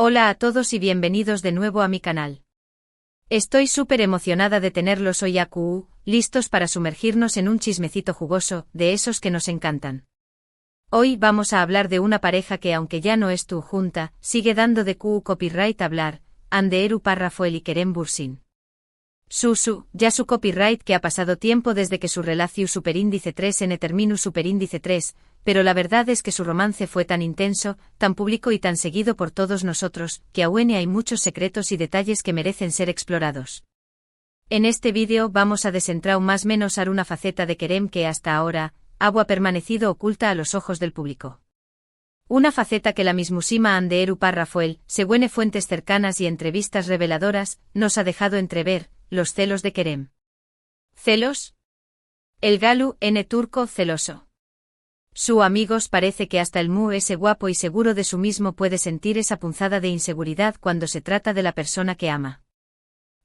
Hola a todos y bienvenidos de nuevo a mi canal. Estoy súper emocionada de tenerlos hoy aquí, listos para sumergirnos en un chismecito jugoso, de esos que nos encantan. Hoy vamos a hablar de una pareja que aunque ya no es tu junta, sigue dando de copyright hablar, Anderu Parrafoel y Kerem Bürsin. Ya su copyright que ha pasado tiempo desde que su relación superíndice 3 terminó superíndice 3, pero la verdad es que su romance fue tan intenso, tan público y tan seguido por todos nosotros, que aún hay muchos secretos y detalles que merecen ser explorados. En este vídeo vamos a desentrar más menos a una faceta de Kerem que hasta ahora ha permanecido oculta a los ojos del público. Una faceta que la mismísima Anderu Parrafoel, según fuentes cercanas y entrevistas reveladoras, nos ha dejado entrever, los celos de Kerem. ¿Celos? El galu turco celoso. Su amigos parece que hasta el ese guapo y seguro de sí mismo puede sentir esa punzada de inseguridad cuando se trata de la persona que ama.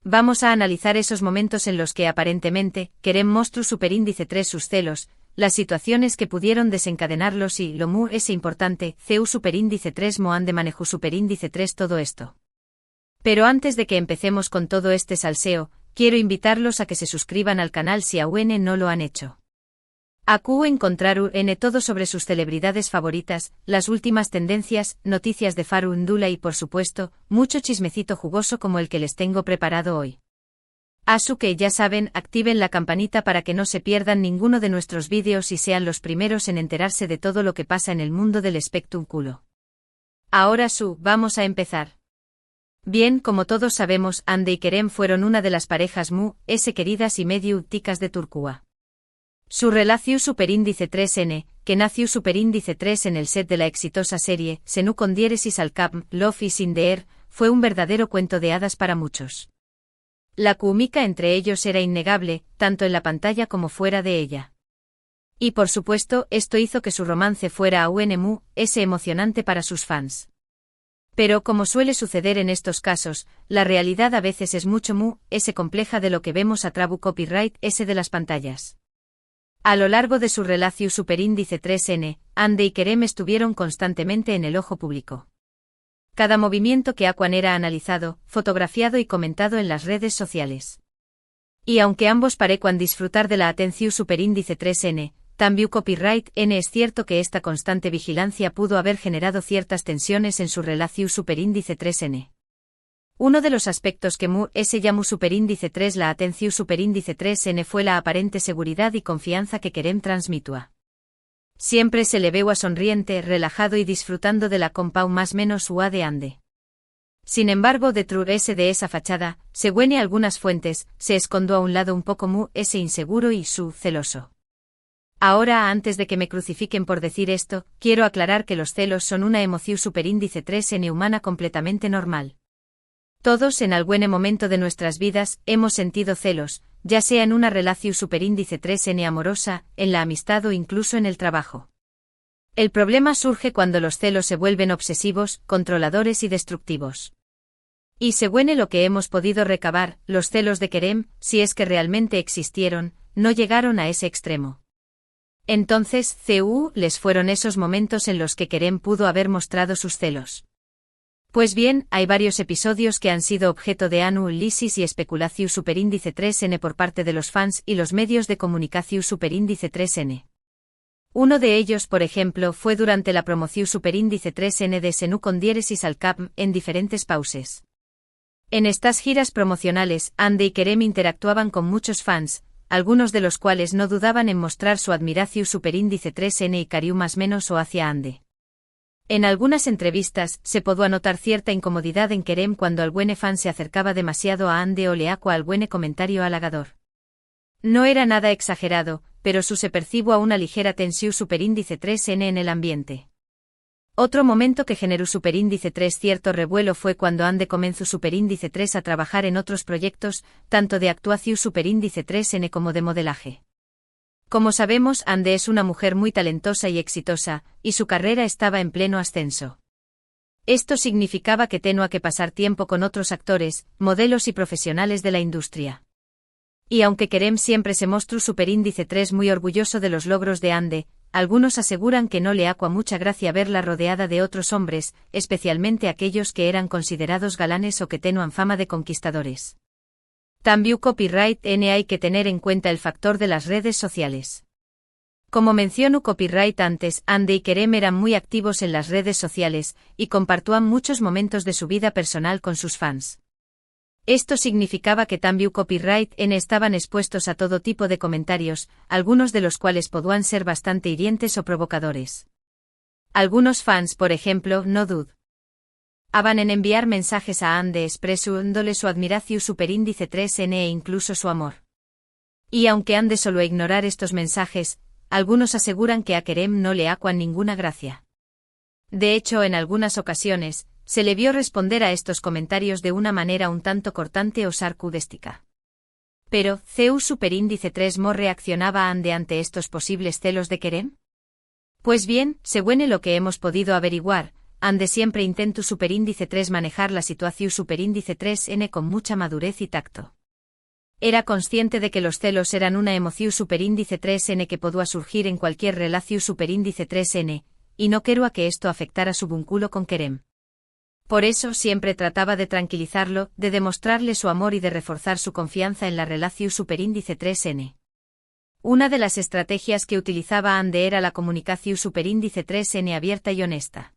Vamos a analizar esos momentos en los que aparentemente Kerem mostró superíndice 3 sus celos, las situaciones que pudieron desencadenarlos y lo ese importante, CU superíndice 3 Moan de manejo superíndice 3 todo esto. Pero antes de que empecemos con todo este salseo, quiero invitarlos a que se suscriban al canal si aún no lo han hecho. Aquí encontraru todo sobre sus celebridades favoritas, las últimas tendencias, noticias de farándula y por supuesto, mucho chismecito jugoso como el que les tengo preparado hoy. Así que ya saben, activen la campanita para que no se pierdan ninguno de nuestros vídeos y sean los primeros en enterarse de todo lo que pasa en el mundo del espectáculo. Ahora vamos a empezar. Bien, como todos sabemos, Hande y Kerem fueron una de las parejas queridas y medio ticas de Turquía. Su relación superíndice 3N, que nació superíndice 3 en el set de la exitosa serie Senu con diéresis al cap, Love is in the air, fue un verdadero cuento de hadas para muchos. La química entre ellos era innegable, tanto en la pantalla como fuera de ella. Y por supuesto, esto hizo que su romance fuera aún emocionante para sus fans. Pero como suele suceder en estos casos, la realidad a veces es mucho compleja de lo que vemos a través copyright de las pantallas. A lo largo de su relación superíndice 3N, Hande y Kerem estuvieron constantemente en el ojo público. Cada movimiento que era analizado, fotografiado y comentado en las redes sociales. Y aunque ambos parecían disfrutar de la atención superíndice 3N, también copyright N es cierto que esta constante vigilancia pudo haber generado ciertas tensiones en su relación superíndice 3N. Uno de los aspectos que se llamó superíndice 3 la atención superíndice 3N fue la aparente seguridad y confianza que Kerem transmitía. Siempre se le veía sonriente, relajado y disfrutando de la compau más menos ua de Hande. Sin embargo, detrás de esa fachada, según algunas fuentes, se escondió a un lado un poco inseguro y celoso. Ahora, antes de que me crucifiquen por decir esto, quiero aclarar que los celos son una emoción superíndice 3N humana completamente normal. Todos en algún momento de nuestras vidas hemos sentido celos, ya sea en una relación superíndice 3N amorosa, en la amistad o incluso en el trabajo. El problema surge cuando los celos se vuelven obsesivos, controladores y destructivos. Y según lo que hemos podido recabar, los celos de Kerem, si es que realmente existieron, no llegaron a ese extremo. Entonces, les fueron esos momentos en los que Kerem pudo haber mostrado sus celos. Pues bien, hay varios episodios que han sido objeto de análisis y especulación superíndice 3N por parte de los fans y los medios de comunicación superíndice 3N. Uno de ellos, por ejemplo, fue durante la promoción superíndice 3N de Senu con diéresis al cap, en diferentes pauses. En estas giras promocionales, Hande y Kerem interactuaban con muchos fans, algunos de los cuales no dudaban en mostrar su admiración superíndice 3N y cariño más menos o hacia Hande. En algunas entrevistas, se pudo notar cierta incomodidad en Kerem cuando algún fan se acercaba demasiado a Hande o le hacía algún comentario halagador. No era nada exagerado, pero se percibió una ligera tensión superíndice 3N en el ambiente. Otro momento que generó superíndice 3 cierto revuelo fue cuando Hande comenzó superíndice 3 a trabajar en otros proyectos, tanto de actuación superíndice 3N como de modelaje. Como sabemos, Hande es una mujer muy talentosa y exitosa, y su carrera estaba en pleno ascenso. Esto significaba que tenía que pasar tiempo con otros actores, modelos y profesionales de la industria. Y aunque Kerem siempre se mostró superíndice 3 muy orgulloso de los logros de Hande, algunos aseguran que no le hacía mucha gracia verla rodeada de otros hombres, especialmente aquellos que eran considerados galanes o que tenían fama de conquistadores. También copyright N hay que tener en cuenta el factor de las redes sociales. Como mencionó copyright antes, Ande y Kerem eran muy activos en las redes sociales, y compartían muchos momentos de su vida personal con sus fans. Esto significaba que también copyright N estaban expuestos a todo tipo de comentarios, algunos de los cuales podían ser bastante hirientes o provocadores. Algunos fans, por ejemplo, no dudaban en enviar mensajes a Ande expresándole su admiración superíndice 3N e incluso su amor. Y aunque Ande solo ignorar estos mensajes, algunos aseguran que a Kerem no le hacían ninguna gracia. De hecho, en algunas ocasiones, se le vio responder a estos comentarios de una manera un tanto cortante o sarcástica. Pero, ¿Ceu superíndice 3 mo reaccionaba Ande ante estos posibles celos de Kerem? Pues bien, según lo que hemos podido averiguar, Ande siempre intentó superíndice 3 manejar la situación superíndice 3N con mucha madurez y tacto. Era consciente de que los celos eran una emoción superíndice 3N que podía surgir en cualquier relación superíndice 3N, y no quería que esto afectara su vínculo con Kerem. Por eso siempre trataba de tranquilizarlo, de demostrarle su amor y de reforzar su confianza en la relación superíndice 3N. Una de las estrategias que utilizaba Ande era la comunicación superíndice 3N abierta y honesta.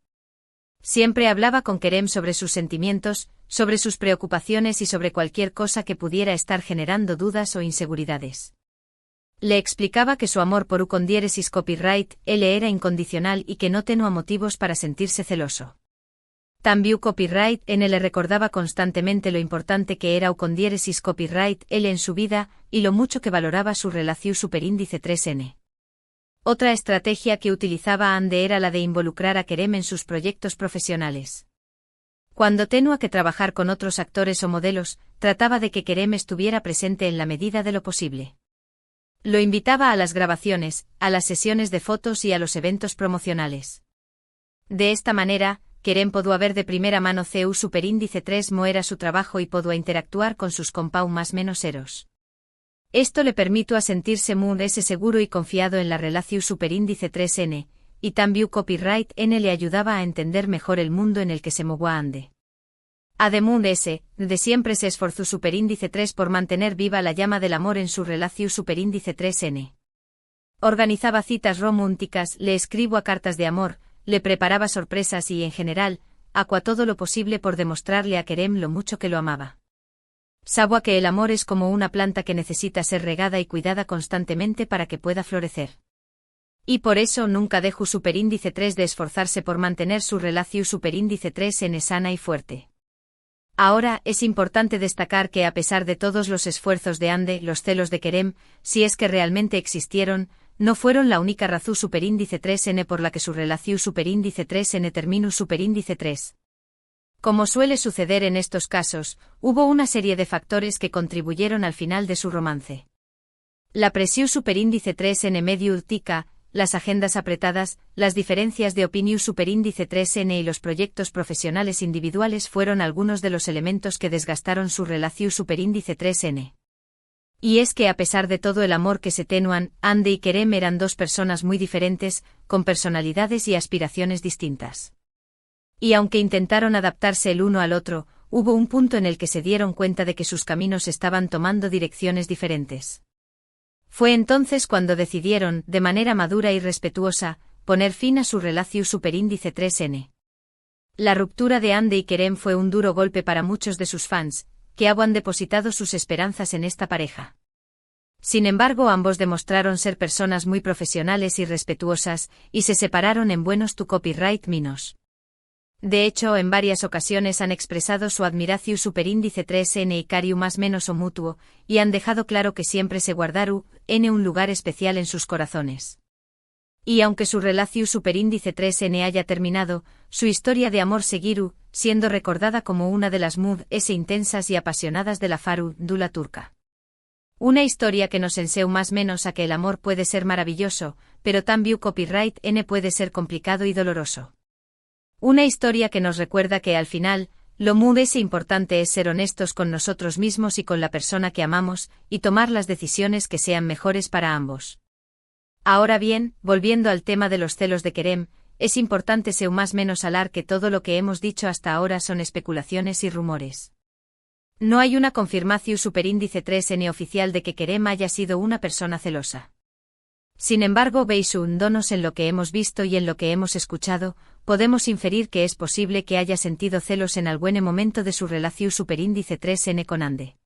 Siempre hablaba con Kerem sobre sus sentimientos, sobre sus preocupaciones y sobre cualquier cosa que pudiera estar generando dudas o inseguridades. Le explicaba que su amor por Ucondiéresis copyright L era incondicional y que no tenía motivos para sentirse celoso. También copyright N le recordaba constantemente lo importante que era Ucondiéresis copyright L en su vida, y lo mucho que valoraba su relación superíndice 3N. Otra estrategia que utilizaba Ande era la de involucrar a Kerem en sus proyectos profesionales. Cuando tenía que trabajar con otros actores o modelos, trataba de que Kerem estuviera presente en la medida de lo posible. Lo invitaba a las grabaciones, a las sesiones de fotos y a los eventos promocionales. De esta manera, Kerem podía ver de primera mano Ceu superíndice 3 mo era su trabajo y podía interactuar con sus compau más menos eros. Esto le permitió a sentirse muy seguro y confiado en la relación superíndice 3N, y también copyright N le ayudaba a entender mejor el mundo en el que se movía Ande. Además de siempre se esforzó superíndice 3 por mantener viva la llama del amor en su relación superíndice 3N. Organizaba citas románticas, le escribía cartas de amor, le preparaba sorpresas y, en general, hacía todo lo posible por demostrarle a Kerem lo mucho que lo amaba. Sabía que el amor es como una planta que necesita ser regada y cuidada constantemente para que pueda florecer. Y por eso nunca dejó superíndice 3 de esforzarse por mantener su relación superíndice 3N sana y fuerte. Ahora, es importante destacar que a pesar de todos los esfuerzos de Ande, los celos de Kerem, si es que realmente existieron, no fueron la única razón superíndice 3N por la que su relación superíndice 3N terminó superíndice 3. Como suele suceder en estos casos, hubo una serie de factores que contribuyeron al final de su romance. La presión superíndice 3N medio ultica, las agendas apretadas, las diferencias de opinión superíndice 3N y los proyectos profesionales individuales fueron algunos de los elementos que desgastaron su relación superíndice 3N. Y es que a pesar de todo el amor que se tenían, Ande y Kerem eran dos personas muy diferentes, con personalidades y aspiraciones distintas. Y aunque intentaron adaptarse el uno al otro, hubo un punto en el que se dieron cuenta de que sus caminos estaban tomando direcciones diferentes. Fue entonces cuando decidieron, de manera madura y respetuosa, poner fin a su relación superíndice 3N. La ruptura de Ande y Kerem fue un duro golpe para muchos de sus fans, que habían depositado sus esperanzas en esta pareja. Sin embargo, ambos demostraron ser personas muy profesionales y respetuosas, y se separaron en buenos tu copyright minos. De hecho, en varias ocasiones han expresado su admiración superíndice 3N y cariu más menos o mutuo, y han dejado claro que siempre se guardaron un lugar especial en sus corazones. Y aunque su relación superíndice 3N haya terminado, su historia de amor seguirá siendo recordada como una de las más intensas y apasionadas de la faru dula turca. Una historia que nos enseña más menos a que el amor puede ser maravilloso, pero también copyright N puede ser complicado y doloroso. Una historia que nos recuerda que al final, lo más importante es ser honestos con nosotros mismos y con la persona que amamos, y tomar las decisiones que sean mejores para ambos. Ahora bien, volviendo al tema de los celos de Kerem, es importante seu más menos hablar que todo lo que hemos dicho hasta ahora son especulaciones y rumores. No hay una confirmación superíndice 3N oficial de que Kerem haya sido una persona celosa. Sin embargo, basándonos en lo que hemos visto y en lo que hemos escuchado, podemos inferir que es posible que haya sentido celos en algún momento de su relación superíndice 3N con Ande.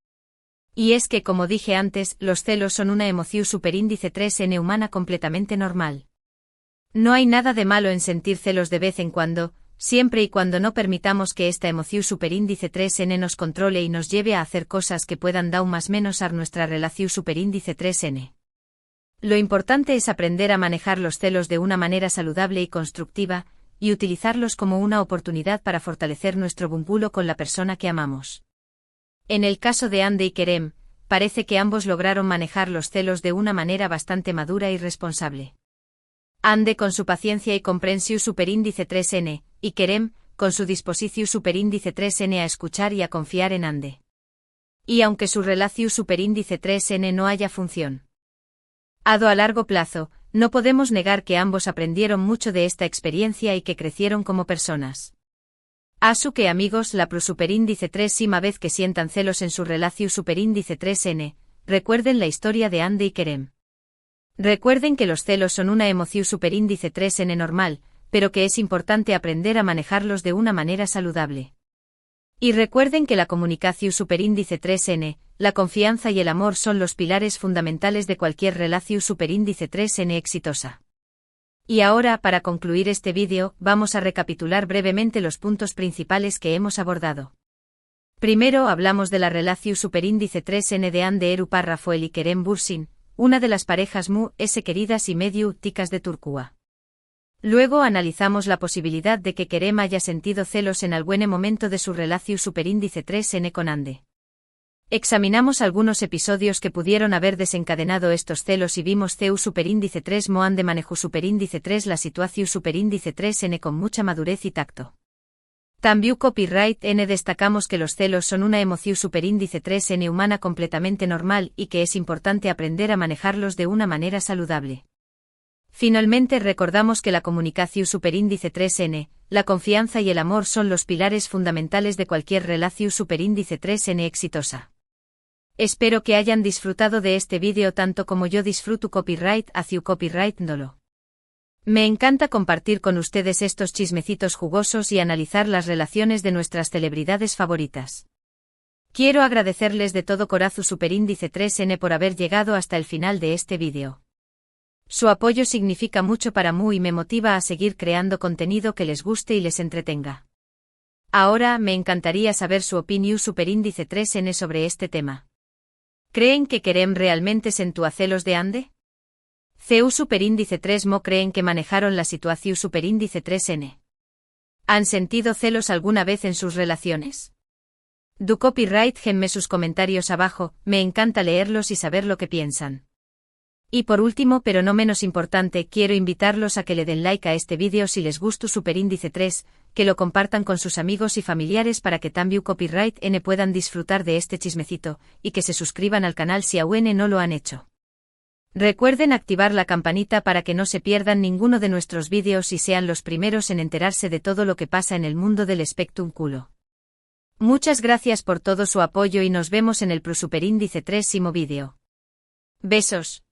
Y es que, como dije antes, los celos son una emoción superíndice 3N humana completamente normal. No hay nada de malo en sentir celos de vez en cuando, siempre y cuando no permitamos que esta emoción superíndice 3N nos controle y nos lleve a hacer cosas que puedan dar más menos a nuestra relación superíndice 3N. Lo importante es aprender a manejar los celos de una manera saludable y constructiva, y utilizarlos como una oportunidad para fortalecer nuestro vínculo con la persona que amamos. En el caso de Ande y Kerem, parece que ambos lograron manejar los celos de una manera bastante madura y responsable. Ande con su paciencia y comprensión superíndice 3N, y Kerem, con su disposición superíndice 3N a escuchar y a confiar en Ande. Y aunque su relación superíndice 3N no haya función a largo plazo, no podemos negar que ambos aprendieron mucho de esta experiencia y que crecieron como personas. Asu que amigos la superíndice 3 vez que sientan celos en su relación superíndice 3N, recuerden la historia de Ande y Kerem. Recuerden que los celos son una emoción superíndice 3N normal, pero que es importante aprender a manejarlos de una manera saludable. Y recuerden que la comunicación superíndice 3N, la confianza y el amor son los pilares fundamentales de cualquier relación superíndice 3N exitosa. Y ahora, para concluir este vídeo, vamos a recapitular brevemente los puntos principales que hemos abordado. Primero hablamos de la relación superíndice 3N de Ande Eru Rafael y Kerem Bürsin, una de las parejas queridas y medio ticas de Turquía. Luego analizamos la posibilidad de que Kerem haya sentido celos en algún momento de su relación superíndice 3N con Ande. Examinamos algunos episodios que pudieron haber desencadenado estos celos y vimos CEU superíndice 3 Ande manejo superíndice 3 la situación superíndice 3N con mucha madurez y tacto. También copyright N destacamos que los celos son una emoción superíndice 3N humana completamente normal y que es importante aprender a manejarlos de una manera saludable. Finalmente recordamos que la comunicación superíndice 3N, la confianza y el amor son los pilares fundamentales de cualquier relación superíndice 3N exitosa. Espero que hayan disfrutado de este vídeo tanto como yo disfruto copyright hacia copyright Ndolo. Me encanta compartir con ustedes estos chismecitos jugosos y analizar las relaciones de nuestras celebridades favoritas. Quiero agradecerles de todo corazón superíndice 3N por haber llegado hasta el final de este vídeo. Su apoyo significa mucho para mí y me motiva a seguir creando contenido que les guste y les entretenga. Ahora me encantaría saber su opinión superíndice 3N sobre este tema. ¿Creen que Kerem realmente sentó celos de Ande? CEU superíndice 3 creen que manejaron la situación superíndice 3N. ¿Han sentido celos alguna vez en sus relaciones? Du copyright genme sus comentarios abajo, me encanta leerlos y saber lo que piensan. Y por último pero no menos importante, quiero invitarlos a que le den like a este vídeo si les gustó superíndice 3, que lo compartan con sus amigos y familiares para que también copyright N puedan disfrutar de este chismecito, y que se suscriban al canal si aún no lo han hecho. Recuerden activar la campanita para que no se pierdan ninguno de nuestros vídeos y sean los primeros en enterarse de todo lo que pasa en el mundo del Spectrum culo. Muchas gracias por todo su apoyo y nos vemos en el superíndice 3 vídeo. Besos.